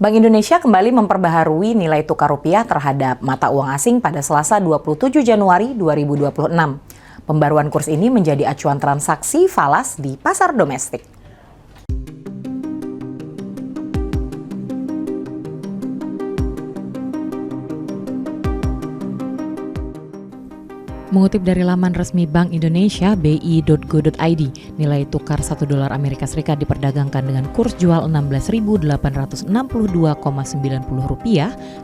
Bank Indonesia kembali memperbaharui nilai tukar rupiah terhadap mata uang asing pada Selasa 27 Januari 2026. Pembaruan kurs ini menjadi acuan transaksi falas di pasar domestik. Mengutip dari laman resmi Bank Indonesia bi.go.id, nilai tukar $1 Amerika Serikat diperdagangkan dengan kurs jual Rp16.862,90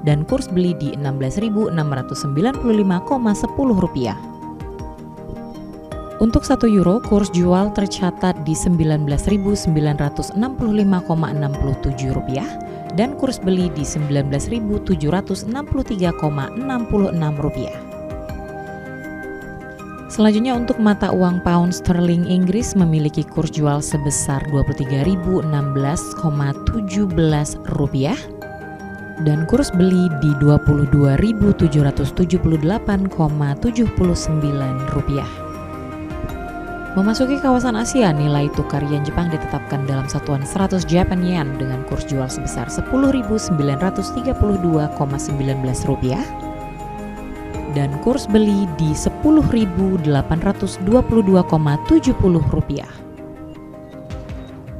dan kurs beli di Rp16.695,10. Untuk 1 euro, kurs jual tercatat di Rp19.965,67 dan kurs beli di Rp19.763,66. Selanjutnya untuk mata uang pound sterling Inggris memiliki kurs jual sebesar Rp23.016,17 dan kurs beli di Rp22.778,79. Memasuki kawasan Asia, nilai tukar yen Jepang ditetapkan dalam satuan 100 Japan Yen dengan kurs jual sebesar Rp10.932,19 dan kurs beli di Rp10.822,70.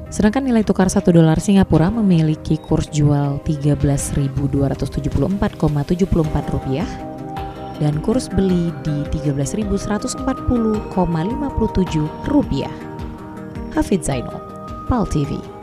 Sedangkan nilai tukar $1 Singapura memiliki kurs jual Rp13.274,74 dan kurs beli di Rp13.140,57. Hafidz Zainul, PAL TV.